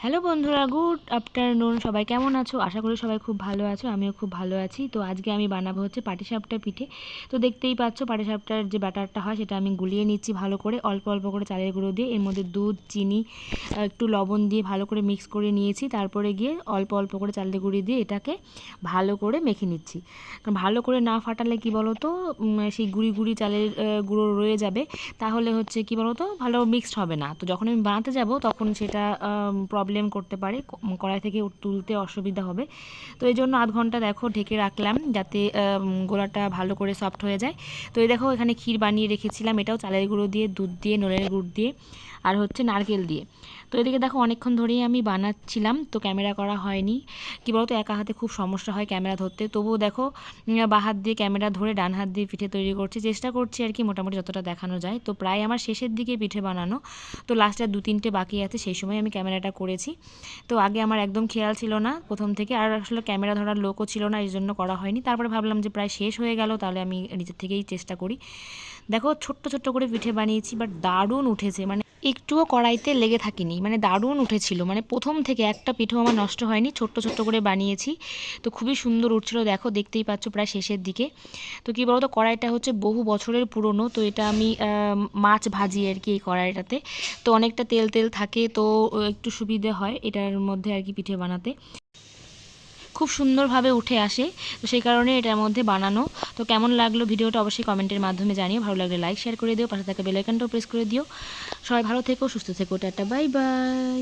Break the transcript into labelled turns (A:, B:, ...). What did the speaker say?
A: Hello বন্ধুরা, good afternoon. সবাই কেমন আছো? আশা করি সবাই খুব ভালো আছো। আমিও খুব ভালো আছি। তো আজকে আমি বানাবো হচ্ছে পাটিসাপটা পিঠে। তো দেখতেই পাচ্ছ পাটিসাপটার যে ব্যাটারটা হয় সেটা আমি গুলিয়ে নিচ্ছি ভালো করে, অল্প অল্প করে চালের গুঁড়ো দিয়ে। এর মধ্যে দুধ, চিনি, একটু লবণ দিয়ে ভালো করে মিক্স করে নিয়েছি। তারপরে গিয়ে অল্প অল্প করে চালের গুঁড়ি দিয়ে এটাকে ভালো করে মেখে নিচ্ছি। কারণ ভালো করে না ফাটালে কি বলো তো, সেই গুঁড়ি গুঁড়ি চালের গুঁড়ো রয়ে যাবে। তাহলে হচ্ছে কি বলো তো, ভালো মিক্সড হবে না। তো যখন আমি বানাতে যাব তখন সেটা প্রবলেম করতে পারে, কড়াই থেকে তুলতে অসুবিধা হবে। তো এই জন্য আধ ঘন্টা দেখো ঢেকে রাখলাম, যাতে গোলাটা ভালো করে সফট হয়ে যায়। তো এই দেখো এখানে ক্ষীর বানিয়ে রেখেছিলাম, এটাও চালের গুঁড়ো দিয়ে, দুধ দিয়ে, নলের গুড় দিয়ে আর হচ্ছে নারকেল দিয়ে। তো এদিকে দেখো অনেকক্ষণ ধরেই আমি বানাচ্ছিলাম, তো ক্যামেরা করা হয়নি। কী বলতো, একা হাতে খুব সমস্যা হয় ক্যামেরা ধরতে। তবুও দেখো বাঁ হাত দিয়ে ক্যামেরা ধরে ডান হাত দিয়ে পিঠে তৈরি করছি, চেষ্টা করছি আর কি মোটামুটি যতটা দেখানো যায়। তো প্রায় আমার শেষের দিকে পিঠে বানানো, তো লাস্টে 2-3টে বাকি আছে, সেই সময় আমি ক্যামেরাটা করেছি। তো আগে আমার একদম খেয়াল ছিল না প্রথম থেকে, আর আসলে ক্যামেরা ধরার লোকও ছিল না, এই জন্য করা হয়নি। তারপরে ভাবলাম যে প্রায় শেষ হয়ে গেল, তাহলে আমি নিজের থেকেই চেষ্টা করি। দেখো ছোট্ট ছোট্ট করে পিঠে বানিয়েছি, বাট দারুণ উঠেছে, মানে একটুও কড়াইতে লেগে থাকিনি, মানে দারুণ উঠেছিল। মানে প্রথম থেকে একটা পিঠেও আমার নষ্ট হয়নি, ছোট্ট ছোট্ট করে বানিয়েছি। তো খুবই সুন্দর উঠছিল, দেখো দেখতেই পাচ্ছ প্রায় শেষের দিকে। তো কী বলতো, কড়াইটা হচ্ছে বহু বছরের পুরনো, তো এটা আমি মাছ ভাজি আর কি এই কড়াইটাতে। তো অনেকটা তেল তেল থাকে, তো একটু সুবিধে হয় এটার মধ্যে আর কি পিঠে বানাতে, খুব সুন্দরভাবে উঠে আসে। তো সেই কারণে এটার মধ্যে বানানো। তো কেমন লাগলো ভিডিওটা অবশ্যই কমেন্টের মাধ্যমে জানিও। ভালো লাগলে লাইক শেয়ার করে দিও, পাশে থাকা বেল আইকনটাও প্রেস করে দিও। সবাই ভালো থেকো, সুস্থ থেকো, টাটা, বাই বাই।